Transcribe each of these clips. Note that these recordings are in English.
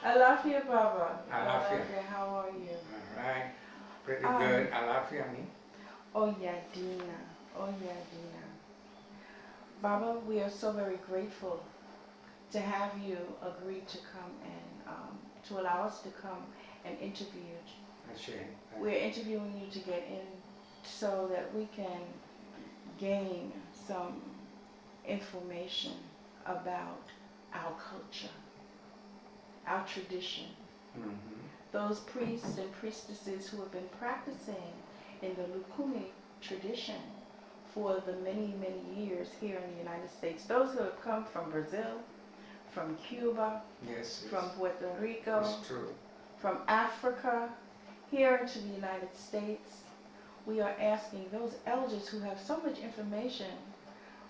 I love you, Baba. I love you. How are you? Alright. Pretty good. I love you, me. Oh, yeah, Dina. Oh, yeah, Dina. Baba, we are so very grateful to have you agree to come and to allow us to come and interview you. We're interviewing you to get in so that we can gain some information about our culture, our tradition. Those priests and priestesses who have been practicing in the Lucumi tradition for the many, many years here in the United States. Those who have come from Brazil, from Cuba, from Puerto Rico, from Africa, here into the United States. We are asking those elders who have so much information,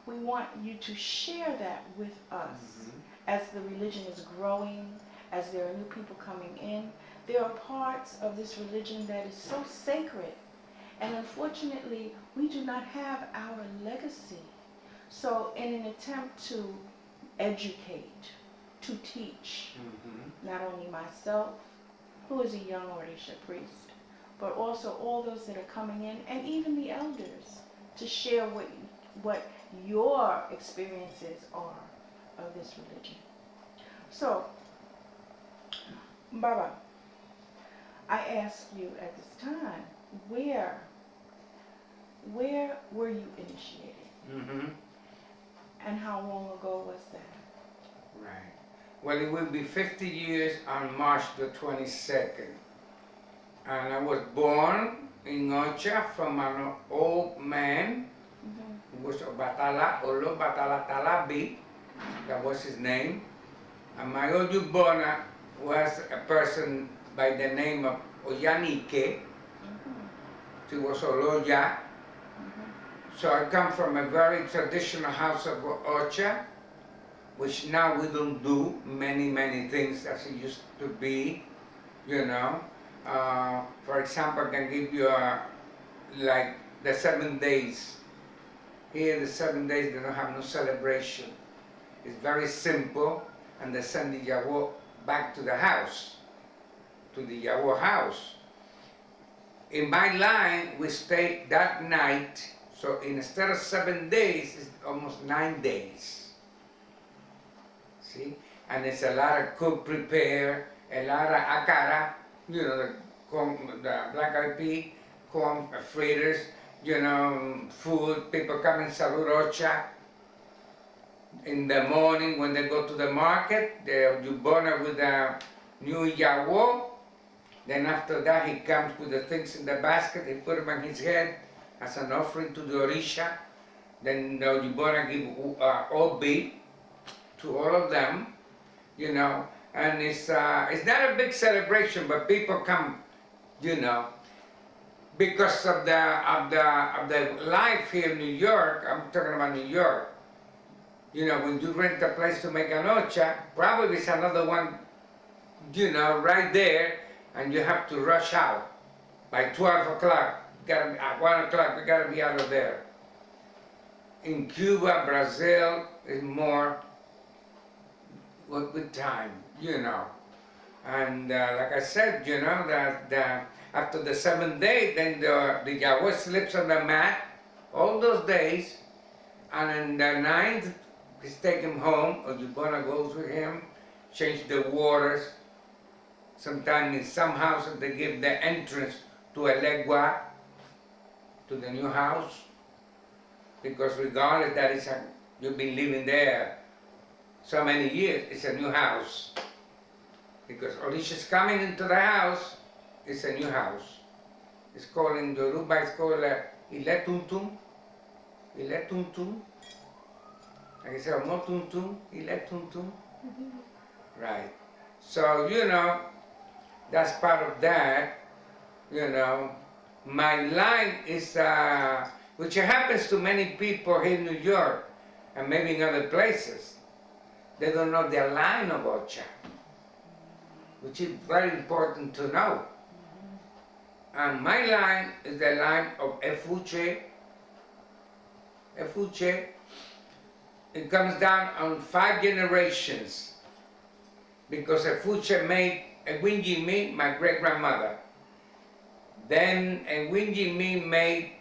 we want you to share that with us as the religion is growing, as there are new people coming in. There are parts of this religion that is so sacred, and unfortunately, we do not have our legacy. So in an attempt to educate, to teach, not only myself, who is a young Orisha priest, but also all those that are coming in, and even the elders, to share what your experiences are of this religion. So, Baba, I ask you at this time, where were you initiated? And how long ago was that? Right. Well, it will be 50 years on March the 22nd. And I was born in Ocha from an old man who was a Batala, Olo Batala Talabi, that was his name. And my Oyubona was a person by the name of Oyanike. She was Oloya. So I come from a very traditional house of Ocha, which now we don't do many things as it used to be, you know. For example, I can give you like the 7 days. Here the 7 days they don't have no celebration. It's very simple, and they send the Yawo back to the house, to the Yawo house. In my line, we stayed that night, so instead of 7 days, it's almost 9 days. See? And it's a lot of cook, prepare, a lot of akara, you know, the black eyed pea, corn fritters, you know, food. People come and salute Ocha. In the morning when they go to the market, you burn it with a new yawo. Then after that he comes with the things in the basket, he put them on his head as an offering to the Orisha. Then you burn give obi to all of them, you know. And it's not a big celebration, but people come, you know, because of the life here in New York. I'm talking about New York. You know, when you rent a place to make an ocha, probably it's another one, you know, right there, and you have to rush out by 12 o'clock. At 1 o'clock, we gotta be out of there. In Cuba, Brazil, it's more with time, you know. And like I said, you know, that after the 7th day, then the Yahweh sleeps on the mat all those days, and on the 9th, he's taken home, or Yubona goes with him, change the waters. Sometimes in some houses they give the entrance to a legua, to the new house, because regardless that you've been living there so many years, it's a new house. Because Orisha's coming into the house, it's a new house. It's called in Yoruba, it's called Iletuntum. Iletuntum. Like I say, Motuntum, Iletuntum. Right. So, you know, that's part of that, you know. My line is, which happens to many people here in New York, and maybe in other places. They don't know their line of Ocha, which is very important to know. And my line is the line of Efuche. Efuche, it comes down on 5 generations. because a Fuche made a Winji me, my great-grandmother. Then a Winji me made,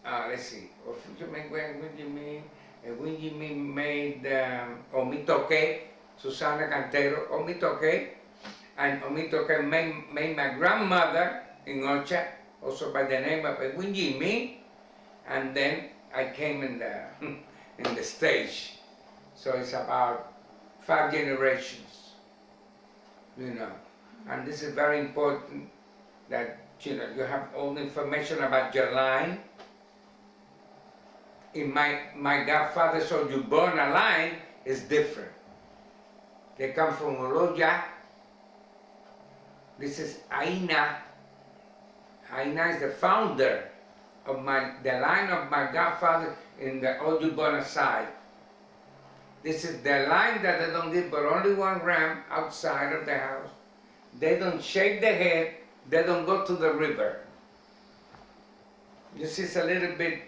let's see, a Fuche made Winji me, a Winji me made Omitoke, Susana Cantero, Omitoke, and Omitoke made my grandmother in Ocha, also by the name of a Winji me, and then I came in the, in the stage. So it's about 5 generations, you know. And this is very important that, you know, you have all the information about your line. In my godfather, so you born a line is different. They come from Oroya. This is Aina. Aina is the founder of the line of my godfather in the Ojubona side. This is the line that they don't give but only one ram outside of the house. They don't shave their head, they don't go to the river. This is a little bit,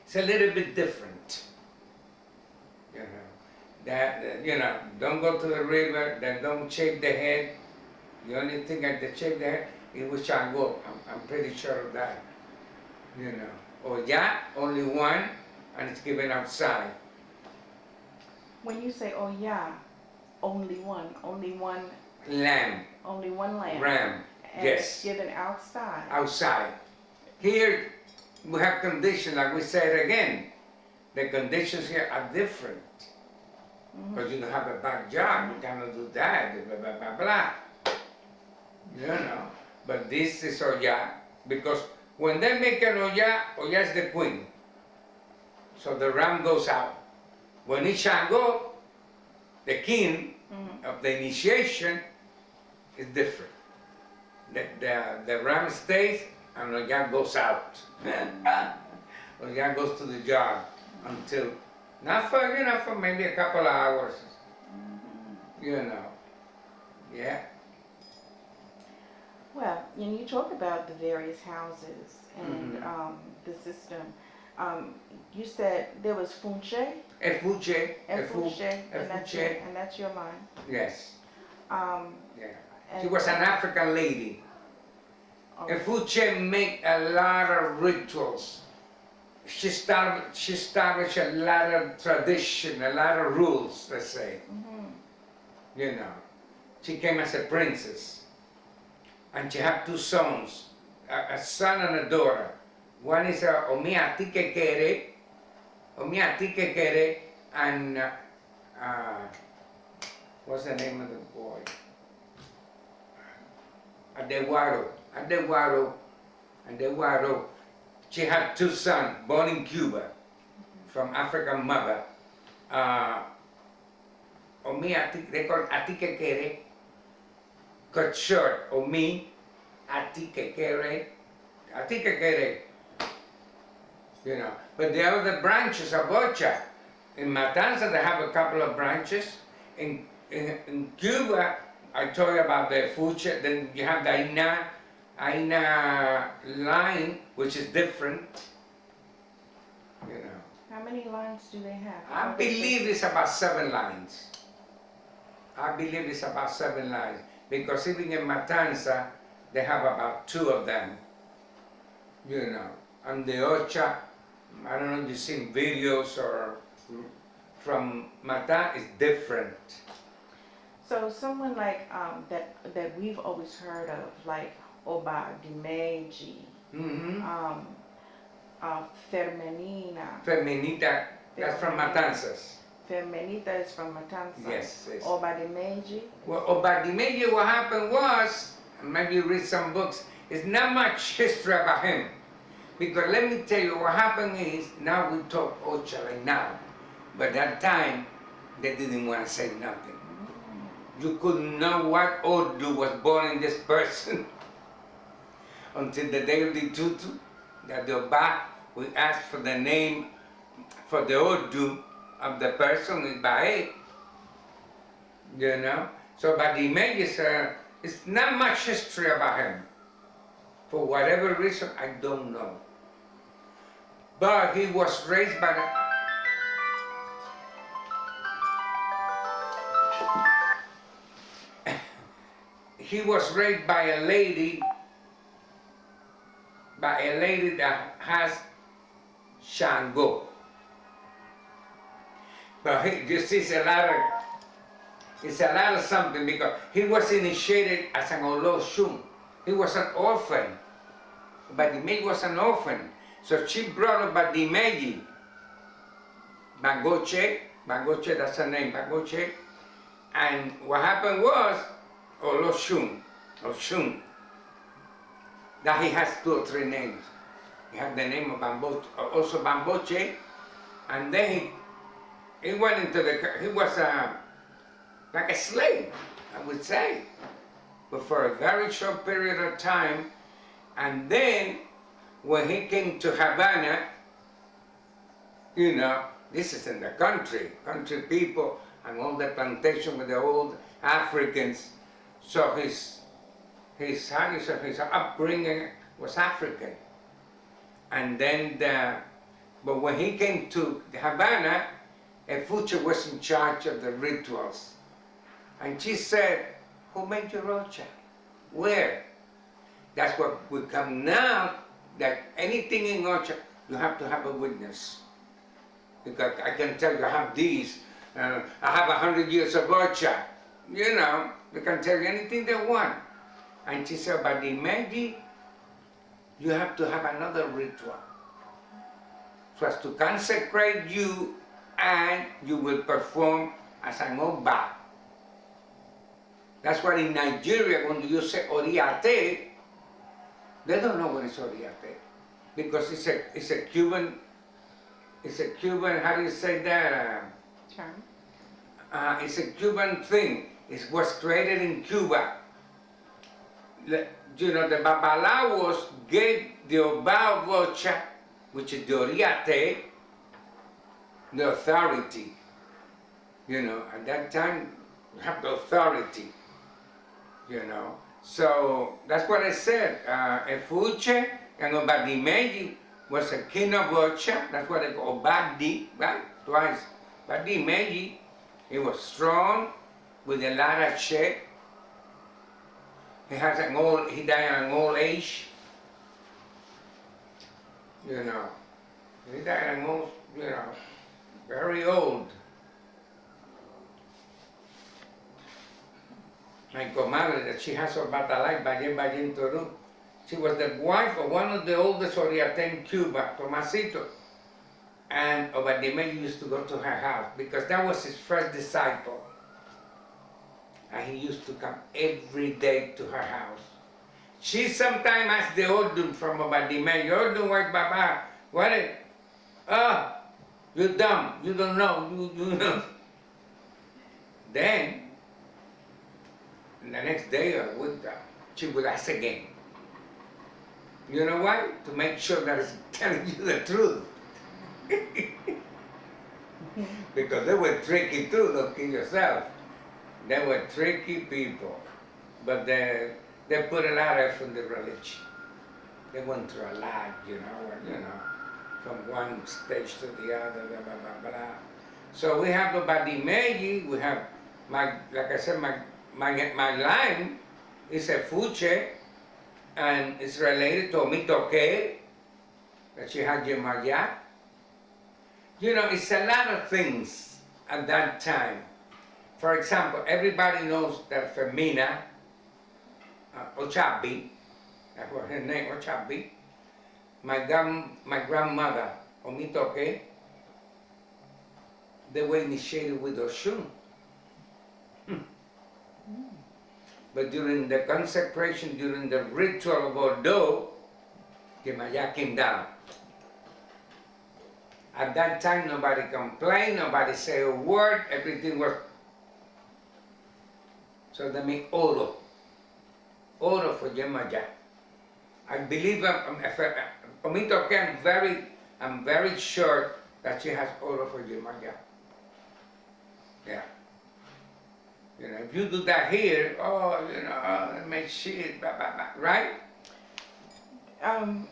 it's a little bit different. You know, that, you know, don't go to the river, they don't shave their head. The only thing that they shave their head is with Shango. I'm pretty sure of that. You know, or yeah, only one, and it's given outside. When you say, oh yeah, only one Lamb. only one lamb. Ram, and yes. It's given outside. Outside. Here we have conditions, like we said again. The conditions here are different. Because you don't have a backyard, you cannot do that, blah, blah, blah, blah. You know, but this is Oya, because when they make an Oya, Oya is the queen. So the ram goes out. When it's Shango, the king of the initiation, is different. The ram stays and Oya goes out. Oya goes to the yard until, not for, you know, for maybe a couple of hours. You know, yeah. Well, you talk about the various houses and the system. You said there was Funche. Efuche. And that's your line. Yes. Yeah. She was an African lady. Efuche made a lot of rituals. She established a lot of tradition, a lot of rules, let's say. You know, she came as a princess. And she had 2 sons, a son and a daughter. One is Omi Atike Kere, and what's the name of the boy? Adewaro. She had 2 sons, born in Cuba, from African mother. Omi Atike, they call Atike Kere, cut short, Omi Atike Kere. You know, but the other branches of Ocha. In Matanza, they have a couple of branches. In Cuba, I told you about the Fuche. Then you have the Aina line, which is different. You know. How many lines do they have? I believe it's about 7 lines. Because even in Matanza, they have about 2 of them. You know, and the Ocha, I don't know if you've seen videos or from Mata, is different. So someone like that we've always heard of, like Oba Dimeji, Feminita, that's from Matanzas. Feminita is from Matanzas. Yes, yes. Oba Dimeji. Well, Oba Dimeji, what happened was, maybe you read some books, it's not much history about him. Because let me tell you, what happened is, now we talk Ocha like now, but that time, they didn't want to say nothing. You couldn't know what Odu was born in this person until the day of the tutu, that the Oba will ask for the name, for the Odu of the person is Bae. You know? So, but the image is, it's not much history about him. For whatever reason, I don't know. But he was raised by the... he was raised by a lady that has Shango. But you see, it's a lot of something, because he was initiated as an Oloshun. He was an orphan. Badimeji was an orphan. So she brought up Badimeji. Bagoche, that's her name, Bagoche. And what happened was, Oloshun, that he has 2 or 3 names. He had the name of Bamboche, also Bamboche, and then he went into he was like a slave, I would say, but for a very short period of time. And then when he came to Havana, you know, this is in the country people, and all the plantation with the old Africans. So his upbringing was African. And then, but when he came to Havana, Efuche was in charge of the rituals. And she said, who made your rocha? Where? That's what we come now, that anything in Ocha, you have to have a witness. Because I can tell you, I have these, I have 100 years of Ocha. You know, they can tell you anything they want. And she said, but the Meji, you have to have another ritual. So as to consecrate you, and you will perform as an Oba. That's why in Nigeria, when you say Oriate, they don't know what is Oriate, because it's a Cuban, how do you say that? Term. It's a Cuban thing. It was created in Cuba. You know, the Babalawos gave the Babalosha, which is the Oriate, the authority. You know, at that time, you have the authority. You know, so that's what I said. Efuche and Obadimeji was a king of Ocha. That's what they call Obadi, right? Twice. Obadimeji, he was strong with a lot of shit. He died at an old age. You know, he died at an old, you know, very old. My comadre, that she has a batalay, Bayen Toru. She was the wife of one of the oldest Oriate in Cuba, Tomasito. And Obadimeji used to go to her house, because that was his first disciple. And he used to come every day to her house. She sometimes asked the Odun from Obadimeji, Odun, why Baba? What is, oh, you're dumb, you don't know, you know. Then, the next day or week, she would ask again. You know why? To make sure that it's telling you the truth. Because they were tricky too, look at yourself. They were tricky people. But they put a lot of effort in the religion. They went through a lot, you know, from one stage to the other, blah, blah, blah, blah. So we have the Badimeji, we have, like I said, my line is a Fuche, and it's related to Mitoke, that she had Yemaya. You know, it's a lot of things at that time. For example, everybody knows that Femina, Ochabi, that was her name, Ochabi, my grandmother, Omitoke, they were initiated with Oshun. But during the consecration, during the ritual of Odo, Yemaya came down. At that time, nobody complained, nobody said a word, everything was. So they make Oro. Oro for Yemaya. I believe, I'm very sure that she has Oro for Yemaya. Yeah. You know, if you do that here, oh, you know, it makes shit, blah, blah, blah, right?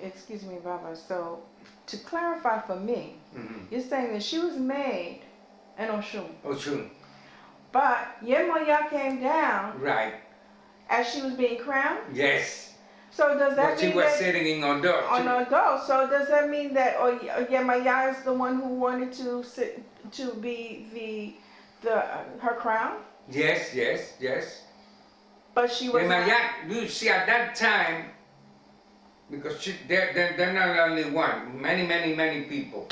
Excuse me, Baba. So, to clarify for me, you're saying that she was made in Oshun. Oshun. But Yemoya came down Right. as she was being crowned. Yes. So does that But she mean was that sitting in Ondo. on Odo? So does that mean that Yemaya is the one who wanted to sit to be the her crown? Yes, yes, yes. But she was not. You see, at that time, because they're not only one, many people.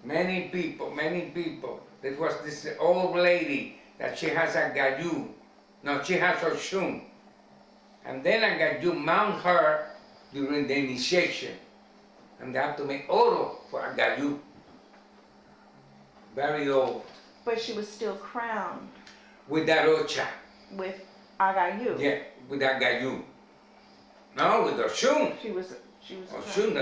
Many people. There was this old lady that she has a gayu. No, she has a shun. And then a gayu mount her during the initiation. And they have to make oro for a gayu. Very old. But she was still crowned With that ocha. with Agayu. Yeah, with that gayu. No, with the shun. She was Or crowned. shun,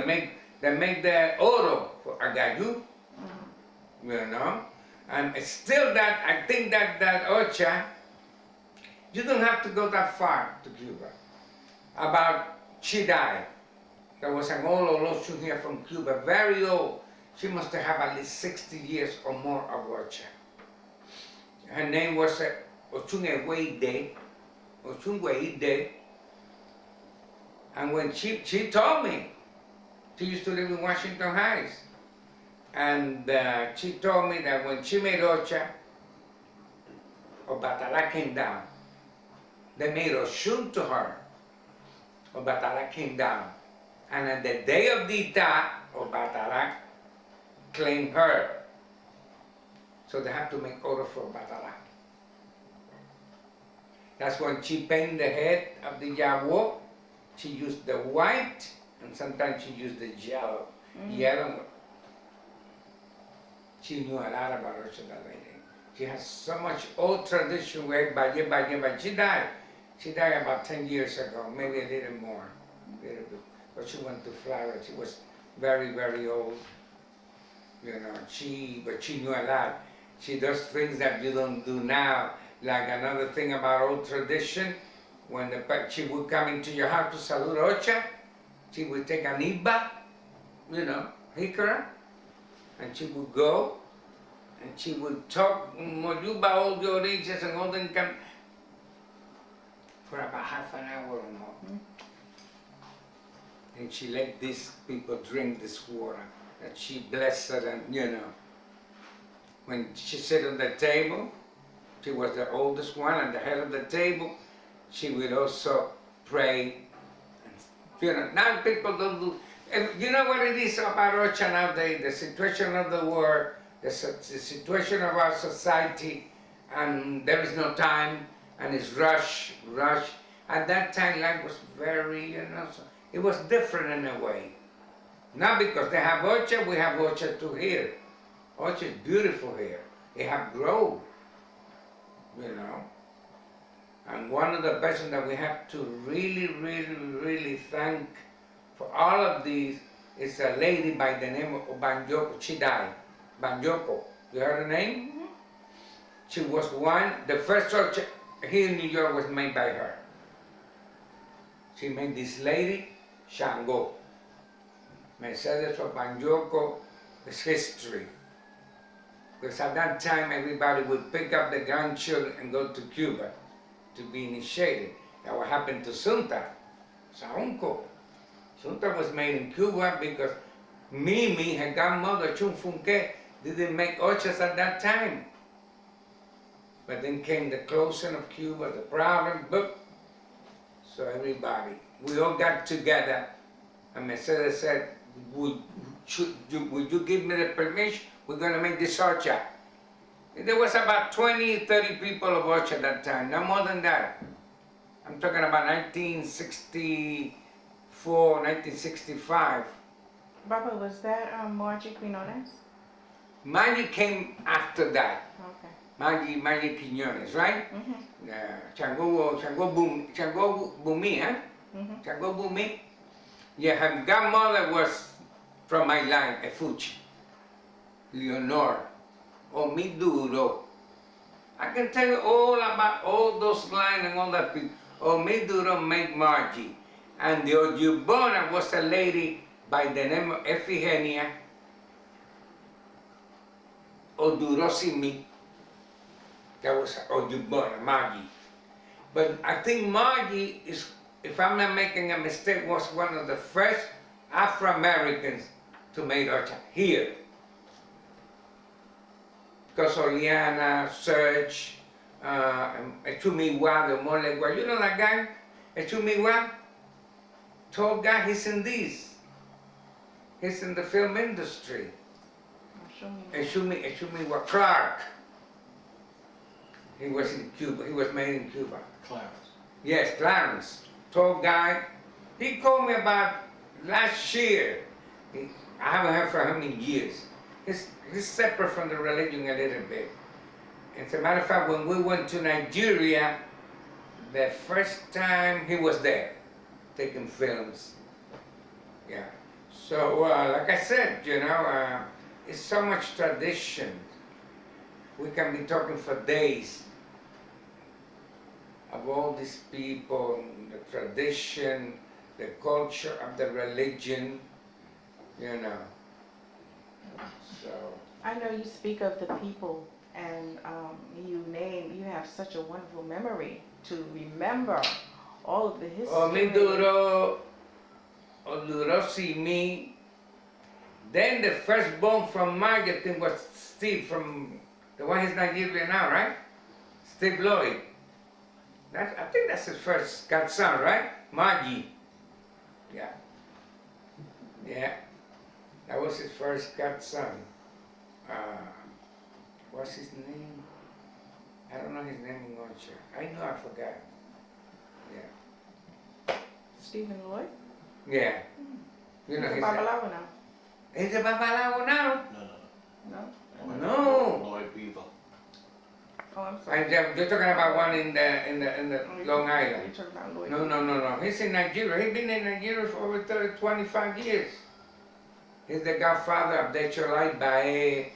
they make the oro for a gayu. Mhm. You know, and still that I think that ocha, you don't have to go that far to Cuba. About she died. There was an old Iyalosha here from Cuba, very old. She must have at least 60 years or more of ocha. Her name was Ochungeweide, and when she told me, she used to live in Washington Heights. And she told me that when she made ocha, Obatala came down. They made oshun to her. Obatala came down. And on the day of Dita, Obatala claimed her. So they have to make order for Obatala. That's when she painted the head of the Yawo. She used the white, and sometimes she used the yellow. Yellow. She knew a lot about Ocha, that lady. She has so much old tradition with but she died. She died about 10 years ago, maybe a little more. But she went to Florida. She was very, very old. You know, but she knew a lot. She does things that you don't do now. Like another thing about old tradition, when she would come into your house to salute Ocha, she would take an iba, you know, hikara, and she would go, and she would talk Moyuba, all the origins and all them for about half an hour or more. And she let these people drink this water, that she blessed and, you know. When she sat on the table, she was the oldest one at the head of the table, she would also pray. You know, now people don't do. You know what it is about Ocha nowadays? The situation of the world, the situation of our society, and there is no time, and it's rush. At that time, life was very, you know, so it was different in a way. Now because they have Ocha, we have Ocha too here. Ocha is beautiful here. They have grove, you know. And one of the persons that we have to really thank for all of these is a lady by the name of Banjoko. She died. Banjoko. You heard her name? Mm-hmm. She was the first church here in New York was made by her. She made this lady, Shango. Mercedes of Banjoko is history. Because at that time everybody would pick up the grandchildren and go to Cuba to be initiated. That what happened to Sunta, Saunco. Sunta was made in Cuba because Mimi, her grandmother, Chunfunke, didn't make ochas at that time. But then came the closing of Cuba, the problem, book. So everybody, we all got together, and Mercedes said, would you give me the permission? We're going to make this ocha. There was about 20, 30 people of Ocha at that time, no more than that. I'm talking about 1964, 1965. Baba, was that Margie Quinones? Margie came after that. Okay. Margie Quinones, right? Mm-hmm. Chango Bumi, huh? Mm-hmm. Chango Bumi. Yeah, her grandmother was from my line, Efuchi. Leonor. Omiduro. I can tell you all about all those lines and all that people. Omiduro made Margie. And the Ojubona was a lady by the name of Efigenia Odurosimi. That was Ojibona, Magi. But I think Magi is, if I'm not making a mistake, was one of the first Afro-Americans to make Ocha here. Because Oliana, Serge, Echumiwa, the Molegua, you know that guy? Echumiwa? Tall guy, he's in this. He's in the film industry. Echumiwa Clark. He was in Cuba, he was made in Cuba. Clarence. Yes, Clarence, tall guy. He called me about last year. I haven't heard from him in years. He's separate from the religion a little bit. As a matter of fact, when we went to Nigeria, the first time he was there, taking films. Yeah. So, like I said, you know, it's so much tradition. We can be talking for days of all these people, the tradition, the culture of the religion, you know. So I know you speak of the people, and you have such a wonderful memory to remember all of the history. Duro see me. Then the first born from marketing was Steve, from the one he's Nigerian now, right? Steve Lloyd. I think that's his first godson, right? Maggie. Yeah. Yeah. That was his first godson. What's his name? I don't know his name in Ocha. I know, I forgot. Yeah. Stephen Lloyd? Yeah. You know, he's a Babalawo now. He's a Babalawo now? No? No. Lloyd Beaver. Oh, I'm sorry. You're talking about one in the Long Island. You're talking about Lloyd. No. He's in Nigeria. He's been in Nigeria for over 25 years. He's the godfather of Decholai Bae,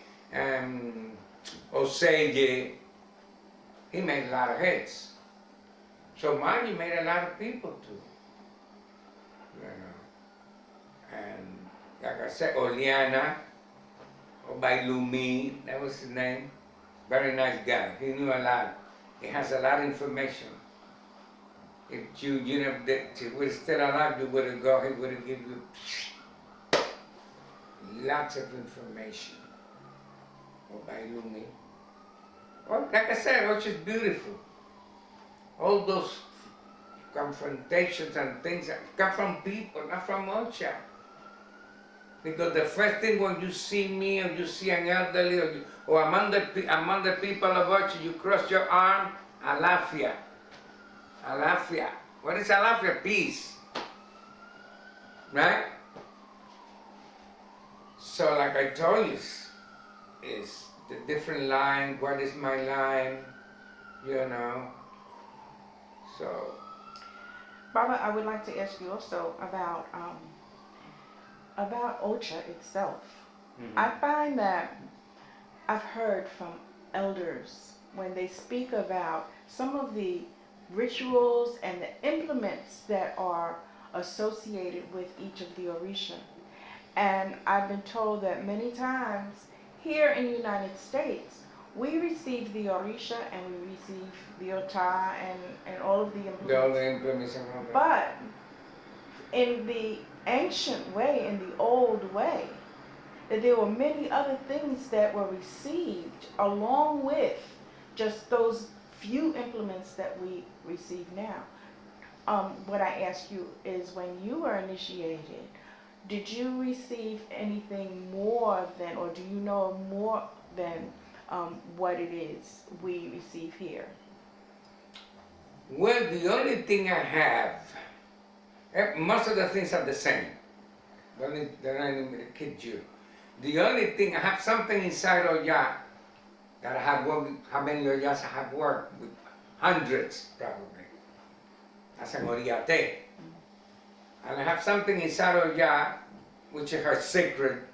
Osage. He made a lot of hits. So Maggie made a lot of people too. You know. And like I said, Oliana, or by Lucumi, that was his name. Very nice guy. He knew a lot. He has a lot of information. If you know, if he was still alive, you wouldn't go, he would have given you lots of information. Or by Lumi. Well, like I said, which is beautiful. All those confrontations and things that come from people, not from Ocha. Because the first thing when you see me or you see an elderly or among the people of Ocha, you cross your arm, Alafia. Alafia. What is Alafia? Peace. Right? So like I told you, is the different line, what is my line, you know. So. Baba, I would like to ask you also about Ocha itself. Mm-hmm. I find that I've heard from elders when they speak about some of the rituals and the implements that are associated with each of the Orisha. And I've been told that many times here in the United States, we receive the Orisha and we receive the Ota and all of the implements. But in the ancient way, in the old way, that there were many other things that were received along with just those few implements that we receive now. What I ask you is, when you were initiated, did you receive anything more than, or do you know more than what it is we receive here? Well, the only thing I have, most of the things are the same. They're not even to kid you. The only thing, I have something inside Oya that I have worked with. How many Oyas I have worked with? Hundreds, probably. That's an Oriate. And I have something inside Oya, which is her secret.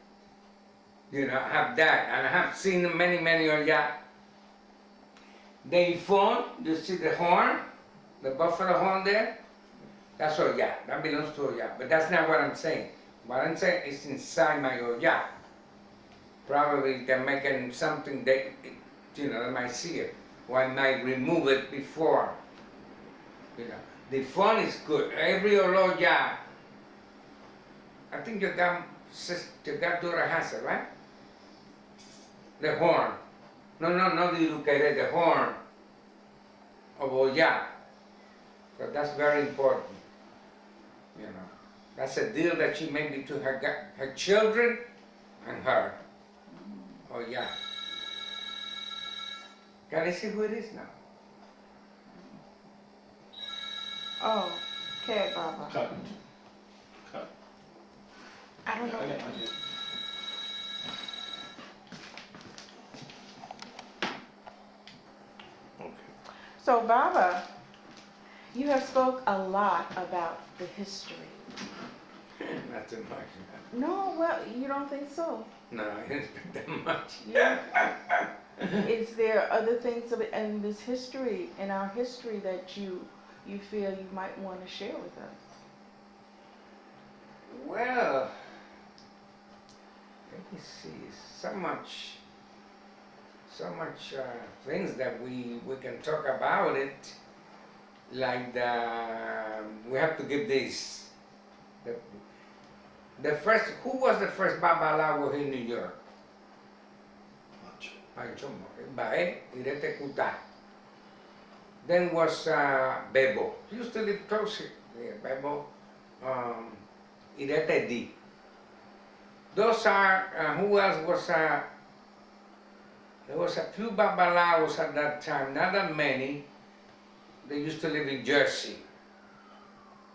You know, I have that. And I have seen many Oya. The phone, you see the horn, the buffalo horn there? That's Oya. That belongs to Oya. But that's not what I'm saying. What I'm saying is inside my Oya. Probably they're making something that, you know, they might see it. or I might remove it before. You know, the phone is good. Every oloya, I think your daughter has it, right? The horn. No, not the ukulele, the horn of Oya. So that's very important. You know, that's a deal that she made between her children and her. Oh yeah. Can I see who it is now? Oh, okay, Baba. Cut. Cut. I don't know. I did. Okay. So, Baba, you have spoke a lot about the history. Not too much. No, well, you don't think so? No, I didn't speak that much. Yeah. Is there other things in this history, in our history, that you feel you might want to share with us? Well, let me see. So much things that we can talk about it. Like we have to give this. The first, who was the first Babalawo in New York? Pancho Bae, Irete Kuta. Then was Bebo. He used to live close here. Yeah, Bebo, Irete D. Those are, who else was, there was a few Babalawos at that time, not that many. They used to live in Jersey.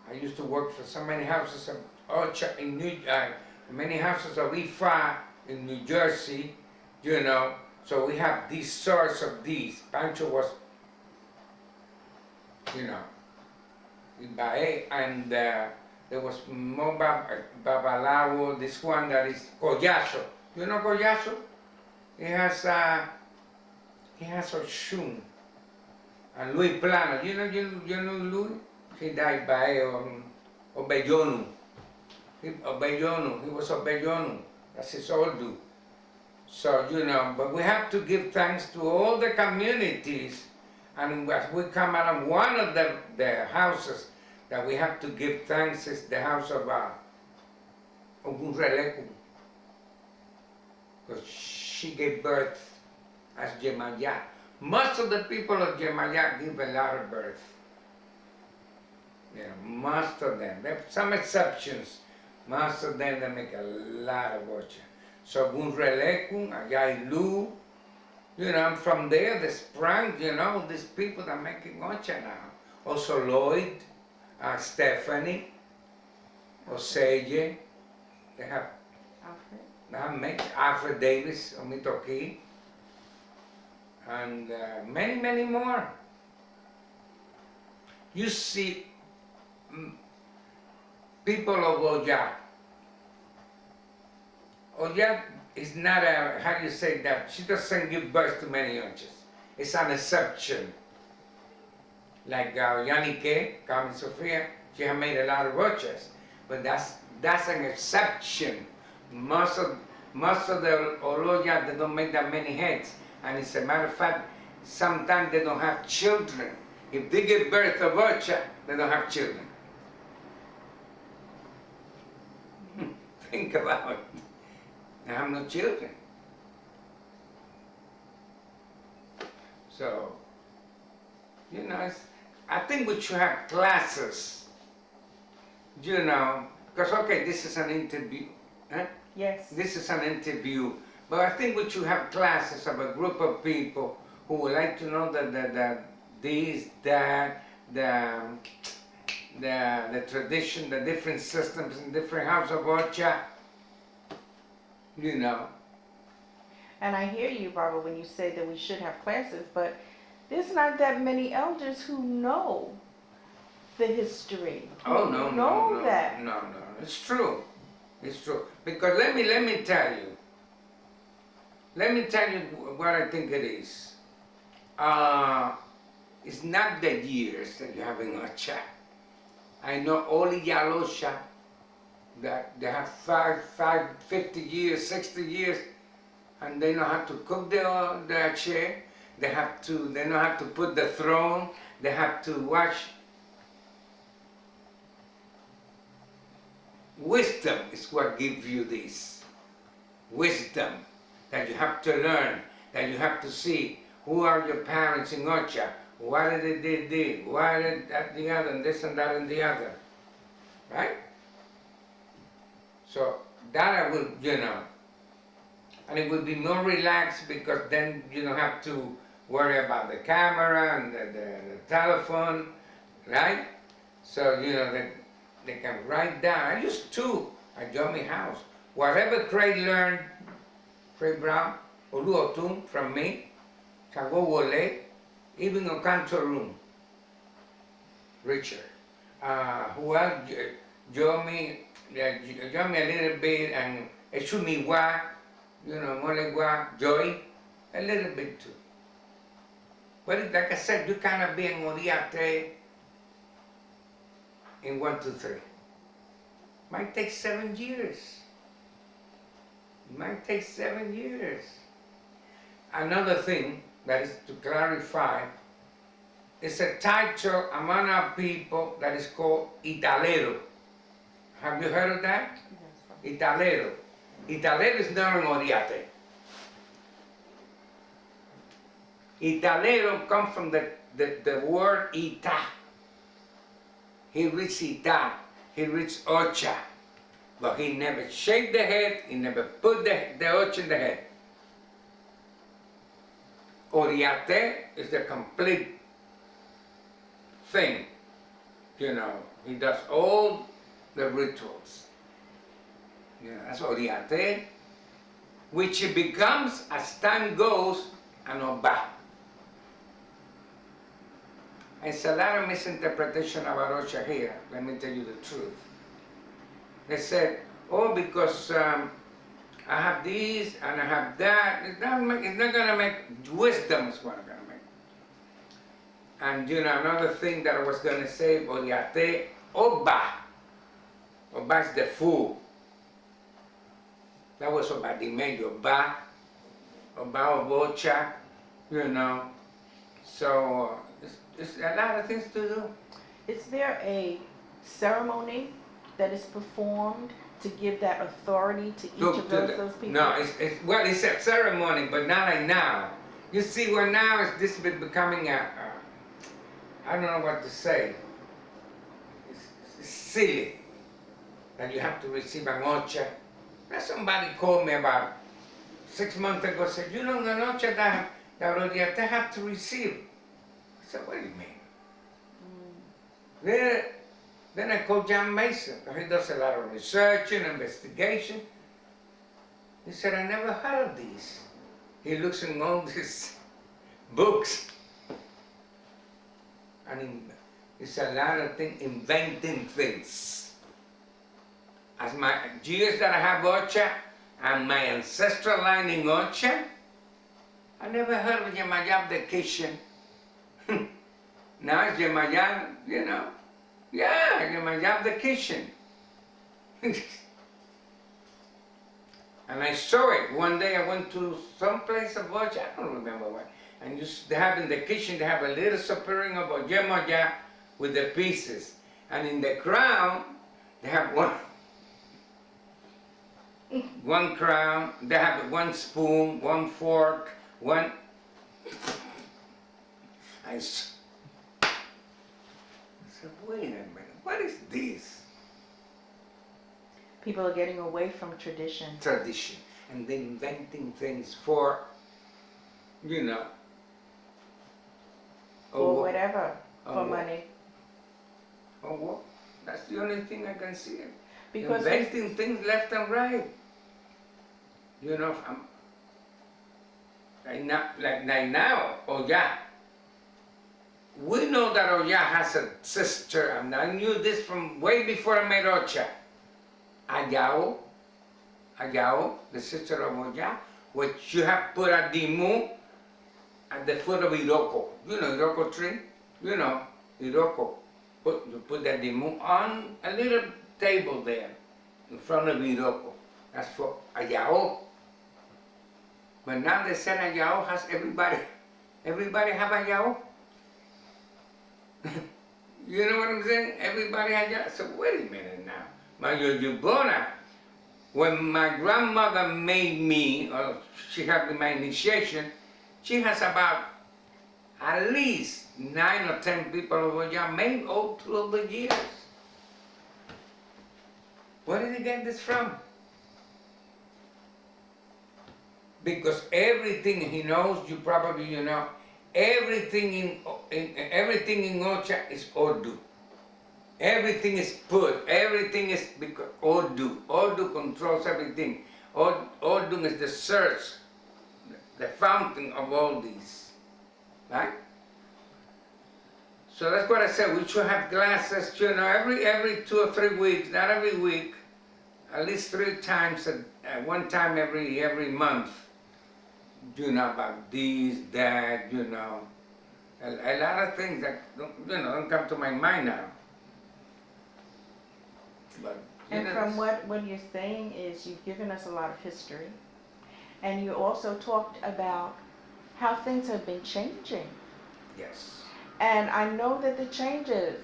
I used to work for so many houses of Ocha in many houses of Ifa in New Jersey, you know. So we have these sorts of these. Pancho was, you know, Ibae, and there was more Babalawo, this one that is Collazo. You know Collazo? He has Oshun. And Louis Plano. You know Louis? He died by Obeyonu. He was Obeyonu. That's his old dude. So, you know, but we have to give thanks to all the communities, and as we come out of one of the houses that we have to give thanks is the house of Ogunreleku, because she gave birth as Jemaya. Most of the people of Jemaya give a lot of birth. Yeah, most of them. There are some exceptions. Most of them, they make a lot of ocha. So Gunrelekun, Ayailu, you know, from there they sprang, you know, these people that are making ocha now. Also Lloyd, Stephanie, Oseye, they have Alfred Davis, Omitoki, and many, many more. You see people of Oya. Oya is not a, how do you say that? She doesn't give birth to many ochas. It's an exception. Like Yanike, Carmen Sofia, she has made a lot of ochas. But that's an exception. Most of the Oloya, they don't make that many heads. And as a matter of fact, sometimes they don't have children. If they give birth to ocha, they don't have children. Think about it. They have no children. So, you know, I think we should have classes, you know, because, okay, this is an interview. Huh? Yes. This is an interview, but I think we should have classes of a group of people who would like to know the tradition, the different systems in different houses of Ocha, you know. And I hear you, Barbara, when you say that we should have classes, but there's not that many elders who know the history. Oh no, know that. No, it's true. It's true. Because let me tell you. Let me tell you what I think it is. It's not the years that you have in Ocha. I know all Iyalosha that they have 50 years, 60 years, and they know how to cook the ache. they know how to put the throne, they have to watch. Wisdom is what gives you this. Wisdom that you have to learn, that you have to see who are your parents in Ocha, what did they do, why did that, the other, and this and that and the other, right? So that I would, and it would be more relaxed because then you don't have to worry about the camera and the telephone, right? So, they can write down. I used to at Yomi House. Whatever Craig learned, Craig Brown, Oluotum from me, Kago Wole, even a control room, Richard. Who else? Yomi a little bit, and Eshumiwa, Molegwa, Joy, a little bit too. But like I said, you cannot be in Oriate in 1, 2, 3. Might take 7 years. It might take 7 years. Another thing that is to clarify, it's a title among our people that is called Italero. Have you heard of that? Yes. Italero. Italero is not an Oriate. Italero comes from the word Ita. He reads Ita, he reads Ocha, but he never shaved the head, he never put the Ocha in the head. Oriate is the complete thing, he does all the rituals. That's Oriate, which it becomes as time goes an Oba. It's a lot of misinterpretation about Ocha here, let me tell you the truth. They said, oh, because I have this and I have that, it's not going to make, wisdom is what I'm going to make. And another thing that I was going to say, Oriate, Oba. Oba is the fool. That was Oba di Medio, Oba of Ocha, So, there's a lot of things to do. Is there a ceremony that is performed to give that authority to each of those people? No, it's a ceremony, but not like now. You see, well, now this is becoming I don't know what to say. It's silly that you have to receive an Ocha. Somebody called me about 6 months ago, said, an Ocha that they have to receive. I said, what do you mean? Then I called John Mason. He does a lot of research and investigation. He said, I never heard of these. He looks in all these books. And it's a lot of things, inventing things. As my years that I have Ocha, and my ancestral line in Ocha, I never heard of Yemayab the Kitchen. Now it's Yemayab, Yeah, Yemayab the Kitchen. And I saw it. One day I went to some place of Ocha, I don't remember what. And they have in the kitchen, they have a little suffering of Yemayab with the pieces. And in the crown, they have one crown, they have one spoon, one fork, one... I said, wait a minute, what is this? People are getting away from tradition. Tradition. And then inventing things for, or whatever, for money. Oh, what? That's the only thing I can see. Because inventing things left and right. Like now, Oya. We know that Oya has a sister, and I knew this from way before I met Ocha. Ayao, the sister of Oya, which you have put a dimu at the foot of Iroko. Iroko tree? Iroko. You put that dimu on a little table there in front of Iroko. That's for Ayao. But now they said Ayao has Everybody have a yao? You know what I'm saying? Everybody has yao. So wait a minute now. My Yojubona, when my grandmother made me, or she had my initiation, she has about at least 9 or 10 people over here made all through the years. Where did he get this from? Because everything he knows, you probably know, everything in Ocha is Urdu. Everything is put, everything is because Urdu. Urdu controls everything. Urdu is the source, the fountain of all these, right? So that's what I said. We should have classes, you know, every 2 or 3 weeks, not every week, at least 3 times, one time every month. You know, about this, that, you know, a lot of things that don't come to my mind now. But, and from what you're saying is you've given us a lot of history, and you also talked about how things have been changing. yes. And I know that the changes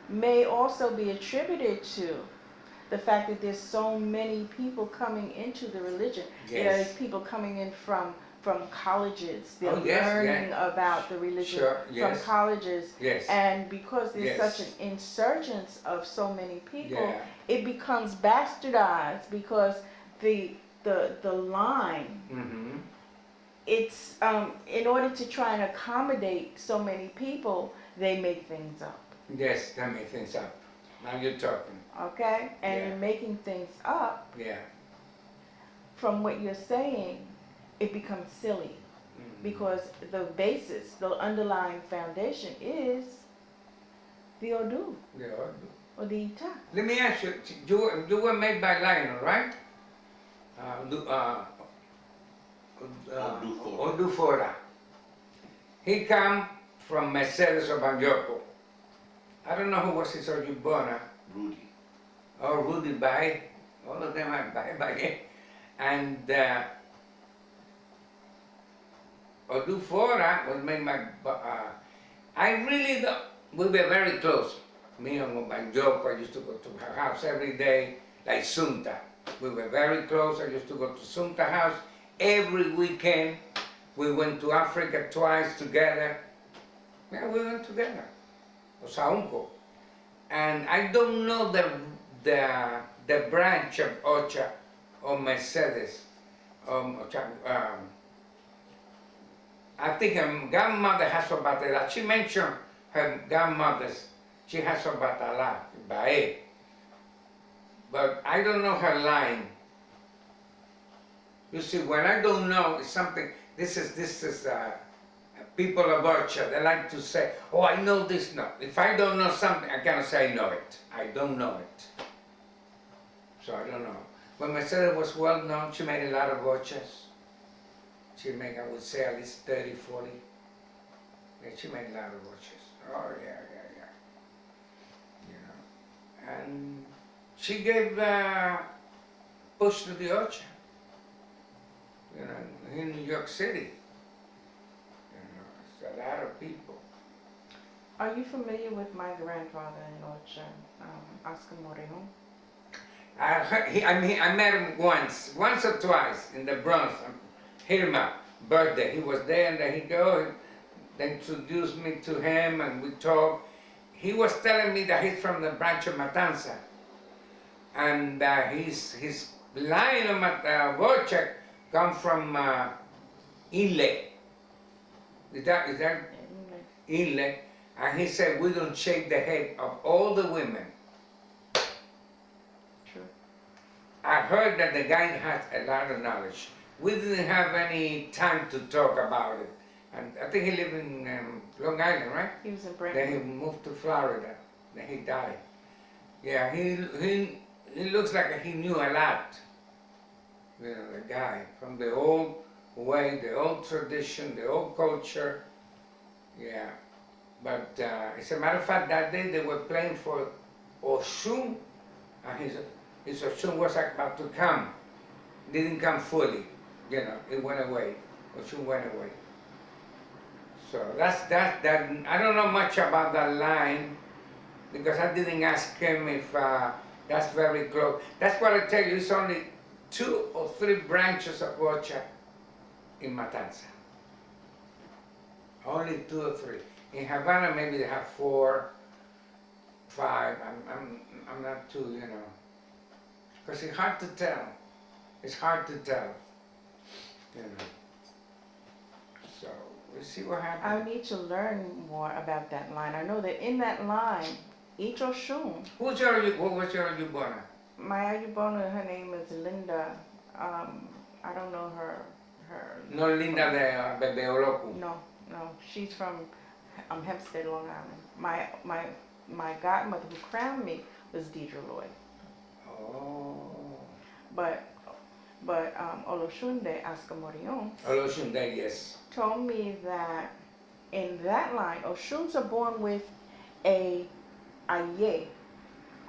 may also be attributed to the fact that there's so many people coming into the religion. Yes. There are people coming in from colleges. They're Oh, yes, learning yeah. about the religion Sure, from yes. colleges. Yes. And because there's Yes. such an insurgence of so many people, Yeah. it becomes bastardized because the line, Mm-hmm. it's in order to try and accommodate so many people, they make things up. Yes, that makes things up. Now you're talking. Okay? And Yeah. in making things up, Yeah. from what you're saying, it becomes silly. Mm-hmm. Because the basis, the underlying foundation is the Odu, Yeah, Urdu. or the Ita. Let me ask you, you were made by Lionel, right? Odufora. He come from Mercedes of Banjoco. I don't know who was his Ojibona. Rudy. Or Rudy Bai. All of them are Bai. And Odufora was made by, I really don't, we were very close. Me and Banjoco, I used to go to her house every day, like Sunta. We were very close. I used to go to Sunta house every weekend. We went to Africa twice together. Yeah, we went together. Osaunco. And I don't know the branch of Ocha or Mercedes. I think her grandmother has Obatala. She mentioned her grandmother's. She has Obatala, Bae. But I don't know her line. You see, when I don't know, it's something. This is people of Ocha. They like to say, "Oh, I know this." No, if I don't know something, I cannot say I know it. I don't know it. So I don't know. When Mercedes was well known, she made a lot of Ochas. She made, I would say, at least 30, 40. Yeah, she made a lot of Ochas. Oh yeah. You know, and she gave push to the Ocha. You know, in New York City. You know, it's a lot of people. Are you familiar with my grandfather in Ocha, Oscar Morejon? I met him once or twice in the Bronx. Hirma birthday. He was there, and then they introduced me to him, and we talked. He was telling me that he's from the branch of Matanza, and his line of Wojciech come from Ile. Is that Ile? And he said we don't shave the head of all the women. True. I heard that the guy has a lot of knowledge. We didn't have any time to talk about it. And I think he lived in Long Island, right? He was in Then he Brentwood. moved to Florida. Then he died. Yeah, he looks like he knew a lot. You know, the guy from the old way, the old tradition, the old culture. Yeah. But as a matter of fact, that day they were playing for Oshun, and his Oshun was about to come. Didn't come fully. You know, it went away. Oshun went away. So that's that. I don't know much about that line because I didn't ask him if that's very close. That's what I tell you. It's only 2 or 3 branches of Ocha in Matanza. Only 2 or 3. In Havana, maybe they have 4, 5. I'm not too, you know, because it's hard to tell. It's hard to tell, you know. So we'll see what happens. I need to learn more about that line. I know that in that line, each Oshun, What was your Yubona? my Ayubona, her name is Linda. I don't know her. No Linda de Bebeoloku. No, she's from Hempstead, Long Island. My godmother who crowned me was Deidre Lloyd. Oh. But Oloshunde Askamorion Oloshunde, yes. told me that in that line, Oshuns are born with a aye.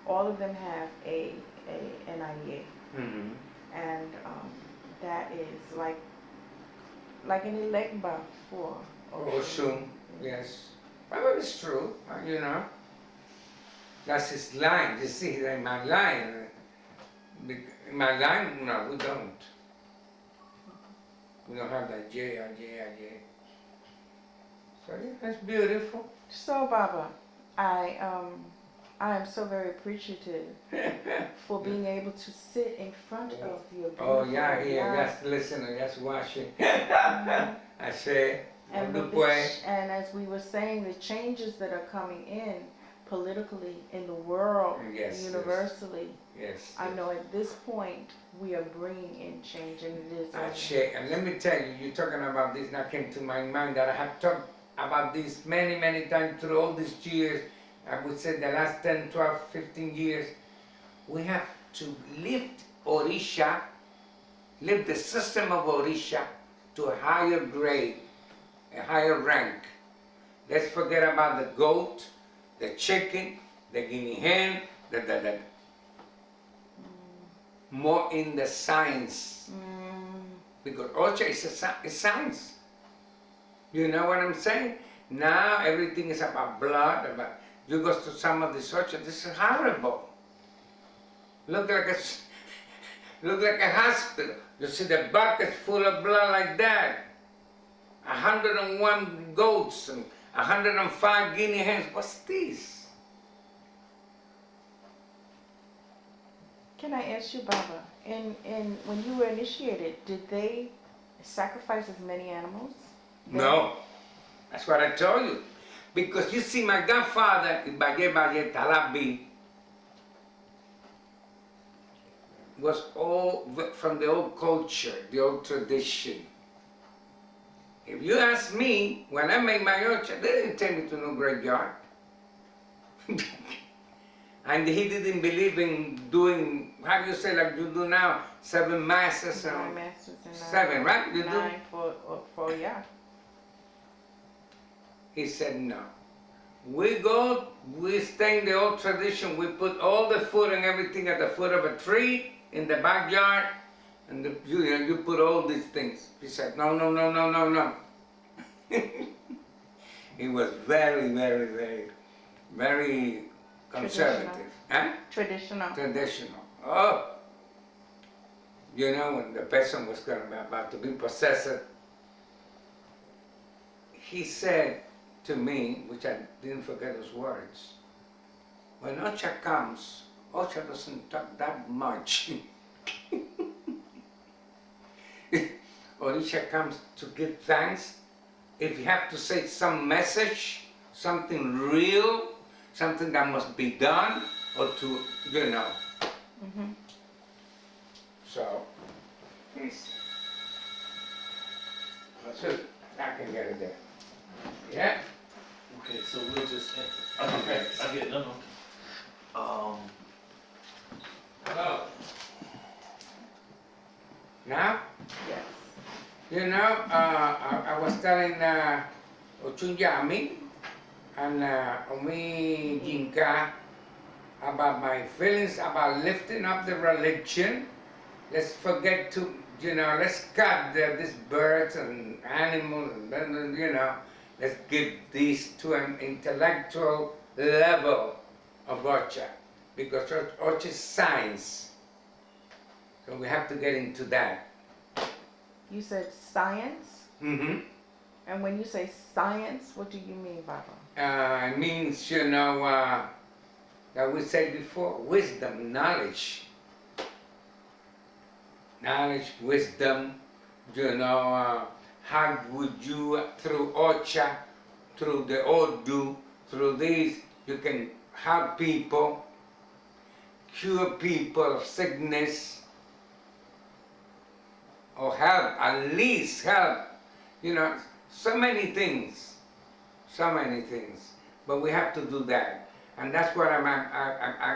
All of them have an aye. Mm-hmm. And that is like an elegba for Oshun, yes. Well, it's true, you know. That's his line, you see, in my line. In my line, no, we don't. We don't have that J. So yeah, that's beautiful. So Baba, I am so very appreciative for being able to sit in front of your beautiful Oh yeah, yacht. just listening, just watching. I say, And as we were saying, the changes that are coming in politically in the world, Yes, universally. Yes. I know at this point we are bringing in change, and it is. And let me tell you, you're talking about this, and that came to my mind that I have talked about this many, many times through all these years. I would say the last 10, 12, 15 years. We have to lift Orisha, lift the system of Orisha to a higher grade, a higher rank. Let's forget about the goat, the chicken, the guinea hen, more in the science. Because Ocha is science. You know what I'm saying? Now everything is about blood. You go to some of these Ocha, this is horrible. Look like a hospital. You see the buckets full of blood like that. 101 goats and 105 guinea hens. What's this? Can I ask you, Baba, when you were initiated, did they sacrifice as many animals? No. That's what I told you. Because you see, my godfather, Ibaye Talabi, was all from the old culture, the old tradition. If you ask me, when I made my ocha, they didn't take me to no graveyard. And he didn't believe in doing, how do you say, like you do now, 7 masses? 9 masses and 7, right? You 9 do? for yeah. He said no. We go, we stay in the old tradition, we put all the food and everything at the foot of a tree in the backyard, and you put all these things. He said, no, no, no, no, no, no. He was very, very, very, very conservative. Traditional. Huh? Traditional. Oh! You know, when the person was about to be possessed, he said to me, which I didn't forget his words, when Ocha comes, Ocha doesn't talk that much. Orisha comes to give thanks. If you have to say some message, something real, something that must be done, or to, you know. So, yes. So, I can get it there. Yeah? Okay, so we'll just, okay, I get no. Hello. Now? Yes. You know, I was telling Ochunjami and Omi Jinka about my feelings about lifting up the religion. Let's forget to, you know, let's cut these birds and animals, and then, you know, let's give this to an intellectual level of Ocha, because Ocha is science. So we have to get into that. You said science? Mm-hmm. And when you say science, what do you mean, Baba? It means, that we said before, wisdom, knowledge. Knowledge, wisdom, how would you, through Ocha, through the Odu, through this, you can help people, cure people of sickness, or help, at least help, so many things, but we have to do that. And that's what I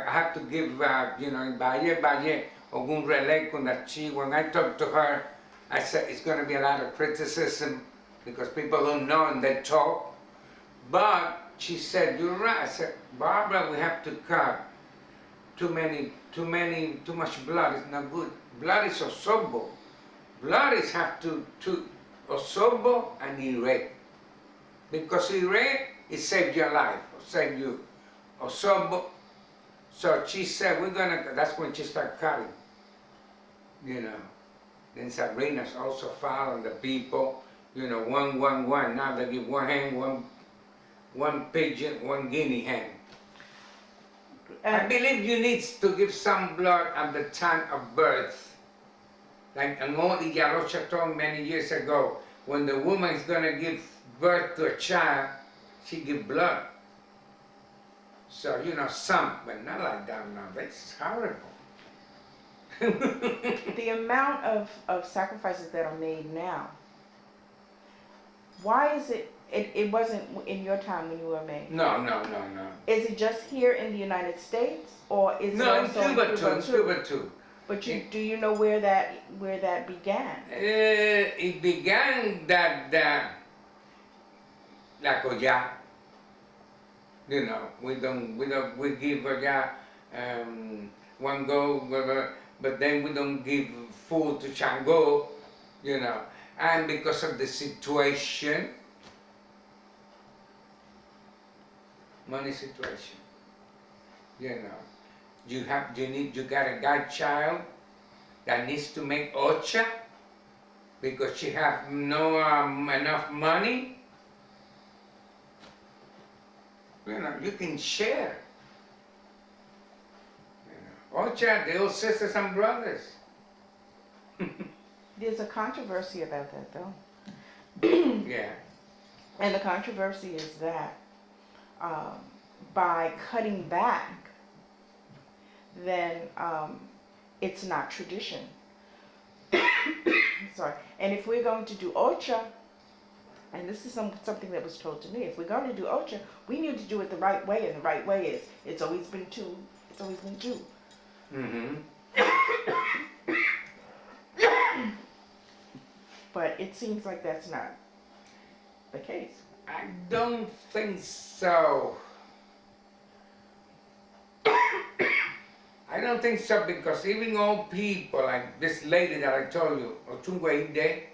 have to give, in Valle, Ogun Relay con that she, when I talked to her, I said it's going to be a lot of criticism because people don't know and they talk. But she said, you're right. I said, Barbara, we have to cut. Too much blood is not good. Blood is osobo. Blood is have to osobo and ire. Because ire, it saved your life, or saved you. Osobo. So she said, that's when she started cutting. Then Sabrina's also following the people, 111. Now they give one hen, one pigeon, one guinea hen. I believe you need to give some blood at the time of birth. Like an old Iyalosha told many years ago, when the woman is going to give birth to a child, she give blood. So, some, but not like that now. That's horrible. The amount of sacrifices that are made now, why is it wasn't in your time when you were made? No. Is it just here in the United States, or is it No, also in Cuba too. But do you know where that began? It began that La Coya. We give one go, but then we don't give food to Shango, and because of the situation, money situation, you got a godchild that needs to make Ocha because she have no enough money. You can share. Ocha, the old sisters and brothers. There's a controversy about that, though. Yeah. And the controversy is that by cutting back, then it's not tradition. Sorry. And if we're going to do Ocha, and this is something that was told to me, if we're going to do Ocha, we need to do it the right way, and the right way is it's always been two. Mm-hmm. But it seems like that's not the case. I don't think so. I don't think so, because even old people like this lady that I told you, Ochungweide,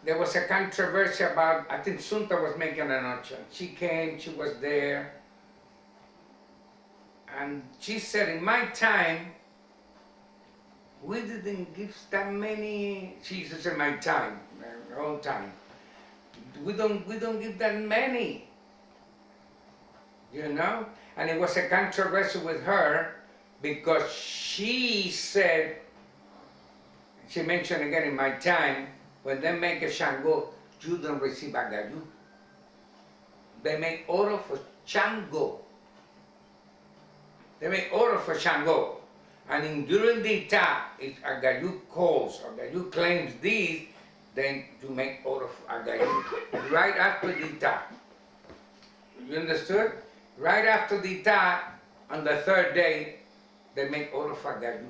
there was a controversy about, I think Sunta was making an Ocha. She came, she was there, and she said, in my time, we didn't give that many, she used to say my time, all time. We don't give that many, And it was a controversy with her because she said, she mentioned again, in my time, when they make a Shango, you don't receive Agayu. They make oro for Shango. They make oro for Shango. And during the Ita, if Agayu calls, Agayu claims these, then you make oro for Agayu. Right after the Ita. You understood? Right after the Ita, on the third day, they make oro for Agayu.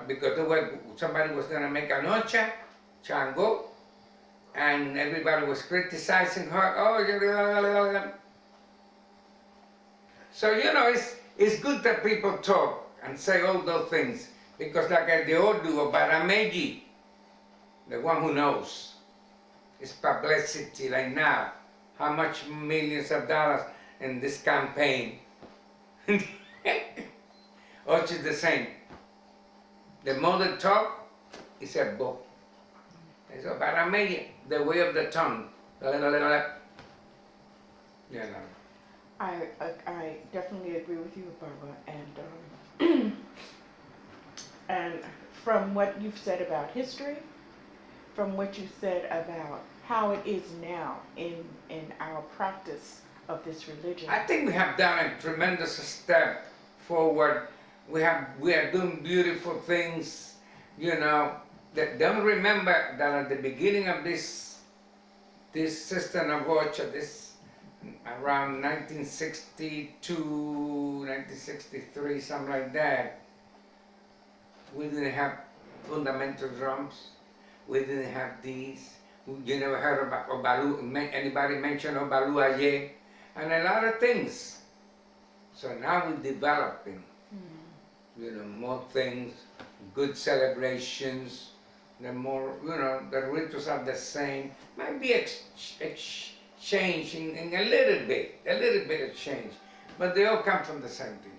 Because somebody was going to make an Ocha, Shango, and everybody was criticizing her. So, it's good that people talk and say all those things, because like the Odu or Barameji, the one who knows. It's publicity like now. How much millions of dollars in this campaign? Ocho is the same. The mother talk is a book. Eso para mí, the way of the tongue. You know. I definitely agree with you, Barbara, and and from what you've said about history, from what you said about how it is now in our practice of this religion. I think we have done a tremendous step forward. We are doing beautiful things, you know. Don't remember that at the beginning of this system of Ocho, this around 1962, 1963, something like that, we didn't have fundamental drums. We didn't have these. You never heard about Obalu, anybody mention Obalu Aye, and a lot of things. So now we're developing, you know, more things, good celebrations, the more, you know, the rituals are the same. Might be changing in a little bit of change, but they all come from the same thing.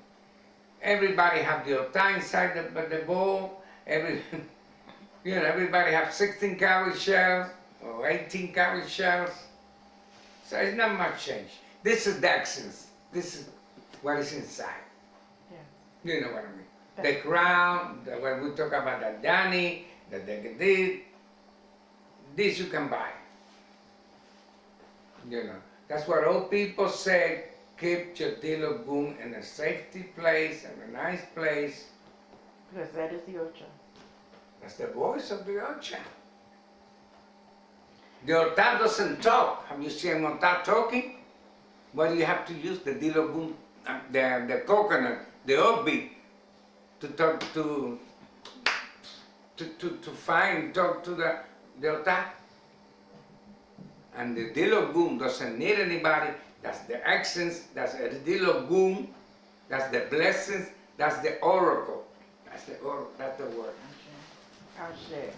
Everybody have the otah inside the bowl. You know, everybody have 16 cowrie shells or 18 cowrie shells. So it's not much change. This is the essence. This is what is inside. Yeah. You know what I mean? The crown, when we talk about the Dani, the Deity, this you can buy. You know, that's what old people say. Keep your dilogum in a safety place, in a nice place. Because that is the Ocho. That's the voice of the Ocho. The otah doesn't talk. Have you seen otah talking? What do you have to use? The dilogum, the coconut, the obi, to talk to talk to the otah. And the dilogum doesn't need anybody. That's the essence, that's the dilogum, that's the blessings, that's the oracle. That's the word. Ashe.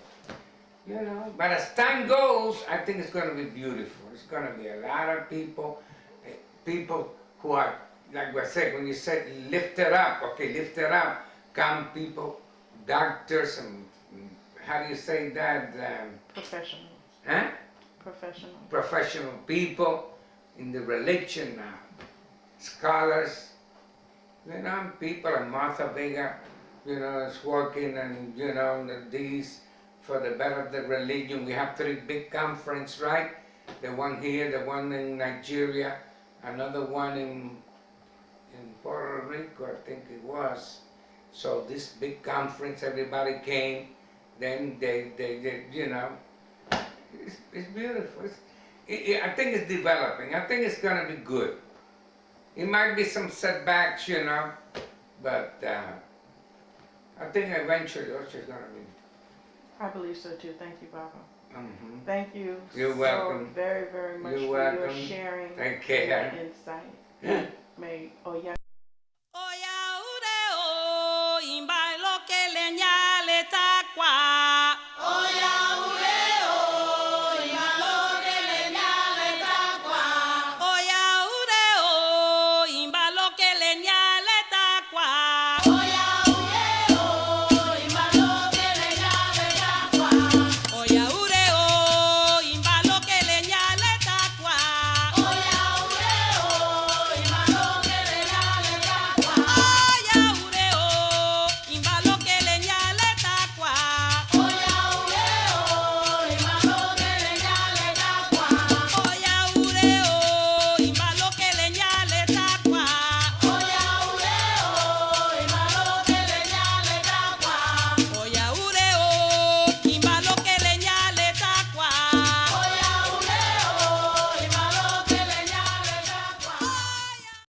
You know, but as time goes, I think it's going to be beautiful. It's going to be a lot of people who are, like I said, when you said lift it up, okay, lift it up, come people, doctors, and how do you say that? Professionals. Huh? Professional. Professional people in the religion now, scholars, you know, people, and Martha Vega, you know, is working, and you know, these for the better of the religion. We have 3 big conferences, right? The one here, the one in Nigeria, another one in Puerto Rico, I think it was. So this big conference, everybody came. Then they you know, it's beautiful. I think it's developing. I think it's going to be good. It might be some setbacks, you know, but I think eventually it's going to be. I believe so too. Thank you, Baba. Thank you. You're welcome. Very, very much You're for welcome. your sharing Take your care. insight. May Oya